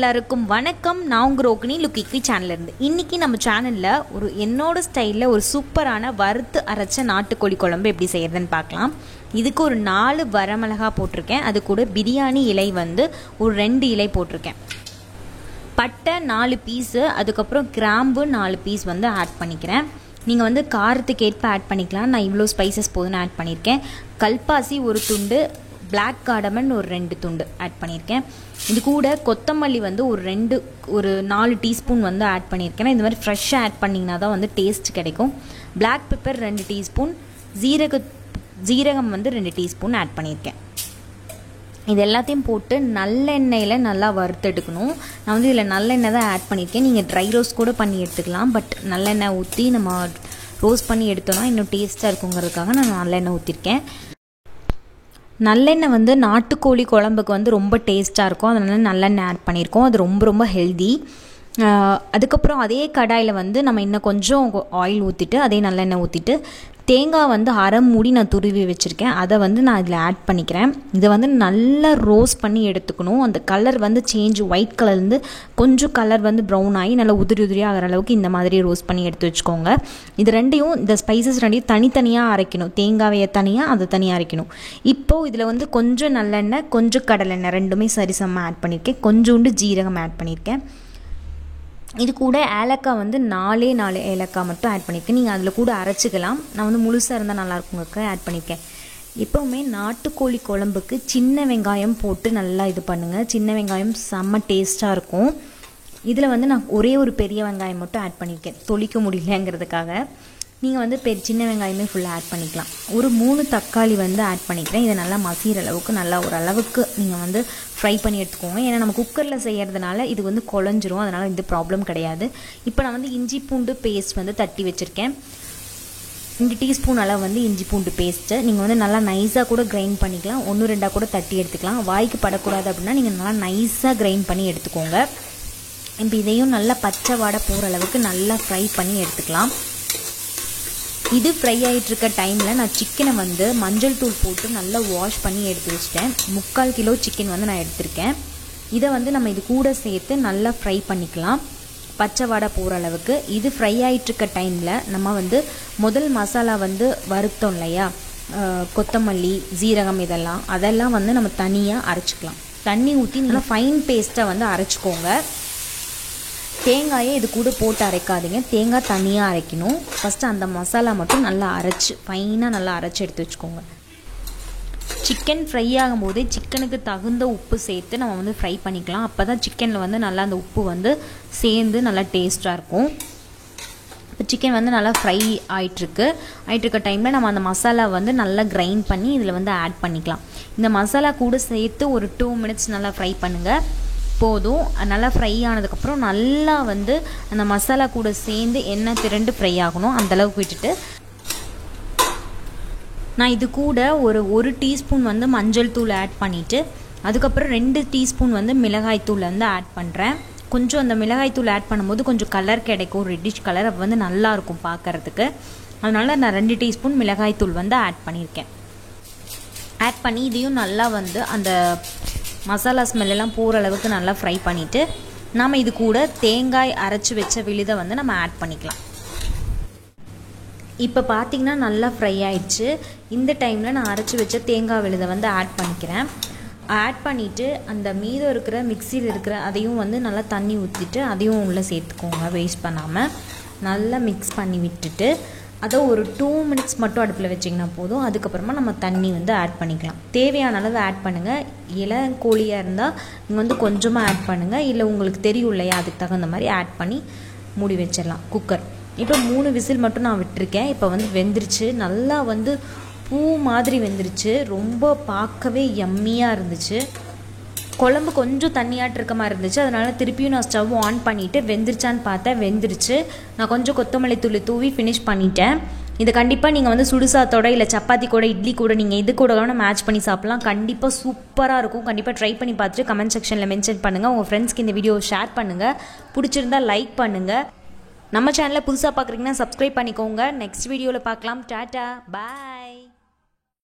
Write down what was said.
எல்லாருக்கும் வணக்கம். நான் உங்கள் ரோகிணி லுக்கிக்வி சேனல்லேருந்து. இன்றைக்கி நம்ம சேனலில் என்னோட ஸ்டைலில் ஒரு சூப்பரான வறுத்து அரைச்ச நாட்டுக்கோழி குழம்பு எப்படி செய்கிறதுன்னு பார்க்கலாம். இதுக்கு ஒரு 4 வரமிளகா போட்டிருக்கேன். அது கூட பிரியாணி இலை ஒரு 2 இலை போட்டிருக்கேன். பட்டை 4 பீஸு, அதுக்கப்புறம் கிராம்பு 4 பீஸ் ஆட் பண்ணிக்கிறேன். நீங்கள் காரத்துக்கு ஏற்ப ஆட் பண்ணிக்கலாம். நான் இவ்வளோ ஸ்பைசஸ் போதுன்னு ஆட் பண்ணியிருக்கேன். கல்பாசி ஒரு துண்டு, பிளாக் கார்டமன் ஒரு 2 துண்டு ஆட் பண்ணியிருக்கேன். இது கூட கொத்தமல்லி ஒரு 4 டீஸ்பூன் ஆட் பண்ணியிருக்கேன். இந்த மாதிரி ஃப்ரெஷ்ஷாக ஆட் பண்ணிங்கன்னா தான் டேஸ்ட் கிடைக்கும். பிளாக் பெப்பர் 2 டீஸ்பூன், ஜீரகம் 2 டீஸ்பூன் ஆட் பண்ணியிருக்கேன். இது எல்லாத்தையும் போட்டு நல்லெண்ணெயில் நல்லா வறுத்தெடுக்கணும். நான் இதில் நல்லெண்ணெய் தான் ஆட் பண்ணியிருக்கேன். நீங்கள் ட்ரை ரோஸ்ட் கூட பண்ணி எடுத்துக்கலாம். பட் நல்லெண்ணெய் ஊற்றி நம்ம ரோஸ்ட் பண்ணி எடுத்தோன்னா இன்னும் டேஸ்ட்டாக இருக்குங்கிறதுக்காக நான் நல்லெண்ணெய் ஊற்றிருக்கேன். நல்லெண்ணெய் நாட்டுக்கோழி குழம்புக்கு ரொம்ப டேஸ்ட்டாக இருக்கும். அதனால நல்லெண்ணெய் ஆட் பண்ணியிருக்கோம். அது ரொம்ப ரொம்ப ஹெல்தி. அதுக்கப்புறம் அதே கடாயில் நம்ம இன்னும் கொஞ்சம் ஆயில் ஊற்றிட்டு அதே நல்லெண்ணெய் ஊற்றிட்டு தேங்காய் அரை மூடி நான் துருவி வச்சுருக்கேன். அதை நான் இதில் ஆட் பண்ணிக்கிறேன். இதை நல்லா ரோஸ்ட் பண்ணி எடுத்துக்கணும். அந்த கலர் சேஞ்ச் ஒயிட் கலர்லேருந்து கொஞ்சம் கலர் ப்ரௌன் ஆகி நல்லா உதிரி ஆகிற அளவுக்கு இந்த மாதிரி ரோஸ்ட் பண்ணி எடுத்து வச்சுக்கோங்க. இது ரெண்டையும், இந்த ஸ்பைசஸ் ரெண்டையும் தனித்தனியாக அரைக்கணும். தேங்காயை தனியாக, அதை தனியாக அரைக்கணும். இப்போது இதில் கொஞ்சம் நல்லெண்ணெய், கொஞ்சம் கடலெண்ணெய் ரெண்டுமே சரிசமமாக ஆட் பண்ணியிருக்கேன். கொஞ்சோண்டு ஜீரகம் ஆட் பண்ணியிருக்கேன். இது கூட ஏலக்காய் 4 ஏலக்காய் மட்டும் ஆட் பண்ணியிருக்கேன். நீங்கள் அதில் கூட அரைச்சிக்கலாம். நான் முழுசாக இருந்தால் நல்லாயிருக்குங்க ஆட் பண்ணியிருக்கேன். எப்போவுமே நாட்டுக்கோழி குழம்புக்கு சின்ன வெங்காயம் போட்டு நல்லா இது பண்ணுங்கள். சின்ன வெங்காயம் செம்ம டேஸ்ட்டாக இருக்கும். இதில் நான் ஒரே ஒரு பெரிய வெங்காயம் மட்டும் ஆட் பண்ணியிருக்கேன், தொளிக்க முடியலங்கிறதுக்காக. நீங்கள் சின்ன வெங்காயமே ஃபுல்லாக ஆட் பண்ணிக்கலாம். ஒரு 3 தக்காளி ஆட் பண்ணிக்கிறேன். இதை நல்லா மசிகிற அளவுக்கு நல்லா ஓரளவுக்கு நீங்கள் ஃப்ரை பண்ணி எடுத்துக்கோங்க. ஏன்னா நம்ம குக்கரில் செய்கிறதுனால இது குழஞ்சிரும். அதனால் இந்த ப்ராப்ளம் கிடையாது. இப்போ நான் இஞ்சி பூண்டு பேஸ்ட் தட்டி வச்சுருக்கேன். 2 டீஸ்பூன் அளவு இஞ்சி பூண்டு பேஸ்ட்டு. நீங்கள் நல்லா நைஸாக கூட கிரைண்ட் பண்ணிக்கலாம். 1-2 கூட தட்டி எடுத்துக்கலாம். வாய்க்கு படக்கூடாது அப்படின்னா நீங்கள் நல்லா நைஸாக கிரைண்ட் பண்ணி எடுத்துக்கோங்க. இப்போ இதையும் நல்லா பச்சை வாடை போகிற அளவுக்கு நல்லா ஃப்ரை பண்ணி எடுத்துக்கலாம். இது ஃப்ரை ஆகிட்டுருக்க டைமில் நான் சிக்கனை மஞ்சள் தூள் போட்டு நல்லா வாஷ் பண்ணி எடுத்து வச்சிட்டேன். 3/4 கிலோ சிக்கன் நான் எடுத்திருக்கேன். இதை நம்ம இது கூட சேர்த்து நல்லா ஃப்ரை பண்ணிக்கலாம், பச்சை வாடை போகிற அளவுக்கு. இது ஃப்ரை ஆகிட்டுருக்க டைமில் நம்ம முதல் மசாலா வறுத்தோம் இல்லையா, கொத்தமல்லி, ஜீரகம், அதெல்லாம் நம்ம தனியாக அரைச்சிக்கலாம். தண்ணி ஊற்றி நல்லா ஃபைன் பேஸ்ட்டாக அரைச்சிக்கோங்க. தேங்காயை இது கூட போட்டு அரைக்காதீங்க. தேங்காய் தனியாக அரைக்கணும். ஃபஸ்ட்டு அந்த மசாலா மட்டும் நல்லா அரைச்சி ஃபைனாக நல்லா அரைச்சி எடுத்து வச்சுக்கோங்க. சிக்கன் ஃப்ரை ஆகும்போதே சிக்கனுக்கு தகுந்த உப்பு சேர்த்து நம்ம ஃப்ரை பண்ணிக்கலாம். அப்போ தான் சிக்கனில் நல்லா அந்த உப்பு சேர்ந்து நல்லா டேஸ்ட்டாக இருக்கும். இப்போ சிக்கன் நல்லா ஃப்ரை ஆகிட்டுருக்க டைமில் நம்ம அந்த மசாலா நல்லா கிரைண்ட் பண்ணி இதில் ஆட் பண்ணிக்கலாம். இந்த மசாலா கூட சேர்த்து ஒரு 2 மினிட்ஸ் நல்லா ஃப்ரை பண்ணுங்கள். போதும். நல்லா ஃப்ரை ஆனதுக்கப்புறம் நல்லா அந்த மசாலா கூட சேர்ந்து எண்ணெய் திரண்டு ஃப்ரை ஆகணும். அந்தளவுக்கு விட்டுட்டு நான் இது கூட ஒரு டீஸ்பூன் மஞ்சள் தூள் ஆட் பண்ணிவிட்டு அதுக்கப்புறம் 2 டீஸ்பூன் மிளகாய் தூள் ஆட் பண்ணுறேன். கொஞ்சம் அந்த மிளகாய் தூள் ஆட் பண்ணும்போது கொஞ்சம் கலர் கிடைக்கும், ரெட்டிஷ் கலர். அப்போ நல்லாயிருக்கும் பார்க்குறதுக்கு. அதனால் நான் 2 டீஸ்பூன் மிளகாய் தூள் ஆட் பண்ணியிருக்கேன். ஆட் பண்ணி இதையும் நல்லா அந்த மசாலா ஸ்மெல்லாம் போகிற அளவுக்கு நல்லா ஃப்ரை பண்ணிவிட்டு நம்ம இது கூட தேங்காய் அரைச்சி வச்ச விழுதை நம்ம ஆட் பண்ணிக்கலாம். இப்போ பார்த்திங்கன்னா நல்லா ஃப்ரை ஆயிடுச்சு. இந்த டைமில் நான் அரைச்சி வச்ச தேங்காய் விழுதை ஆட் பண்ணிக்கிறேன். ஆட் பண்ணிவிட்டு அந்த மீதம் இருக்கிற மிக்சியில் இருக்கிற அதையும் நல்லா தண்ணி ஊற்றிட்டு அதையும் உள்ளே சேர்த்துக்கோங்க. வேஸ்ட் பண்ணாமல் நல்லா மிக்ஸ் பண்ணி விட்டுட்டு அதை ஒரு 2 மினிட்ஸ் மட்டும் அடுப்பில் வச்சிங்கன்னா போதும். அதுக்கப்புறமா நம்ம தண்ணி ஆட் பண்ணிக்கலாம். தேவையான அளவு ஆட் பண்ணுங்கள். இளங்கோழியாக இருந்தால் நீங்கள் கொஞ்சமாக ஆட் பண்ணுங்கள். இல்லை உங்களுக்கு தெரியும் இல்லையா, அதுக்கு தகுந்த மாதிரி ஆட் பண்ணி மூடி வச்சிடலாம் குக்கர். இப்போ 3 விசில் மட்டும் நான் விட்டுருக்கேன். இப்போ வெந்துருச்சு. நல்லா பூ மாதிரி வெந்துருச்சு. ரொம்ப பார்க்கவே யம்மியாக இருந்துச்சு. குழம்பு கொஞ்சம் தண்ணியாட்டு இருக்க மாதிரி இருந்துச்சு. அதனால் திருப்பியும் நான் ஸ்டவ் ஆன் பண்ணிவிட்டு வெந்துருச்சான்னு பார்த்தேன். வெந்துருச்சு. நான் கொஞ்சம் கொத்தமல்லி தூள் தூவி ஃபினிஷ் பண்ணிட்டேன். இதை கண்டிப்பாக நீங்கள் சுடுசாத்தோட இல்லை சப்பாத்தி கூட, இட்லி கூட, நீங்கள் இது கூட வேணால் மேட்ச் பண்ணி சாப்பிட்லாம். கண்டிப்பாக சூப்பராக இருக்கும். கண்டிப்பாக ட்ரை பண்ணி பார்த்துட்டு கமெண்ட் செக்ஷனில் மென்ஷன் பண்ணுங்கள். உங்கள் ஃப்ரெண்ட்ஸ்க்கு இந்த வீடியோ ஷேர் பண்ணுங்கள். பிடிச்சிருந்தா லைக் பண்ணுங்கள். நம்ம சேனலை புதுசாக பார்க்குறீங்கன்னா சப்ஸ்கிரைப் பண்ணிக்கோங்க. நெக்ஸ்ட் வீடியோவில் பார்க்கலாம். டாட்டா, பாய்.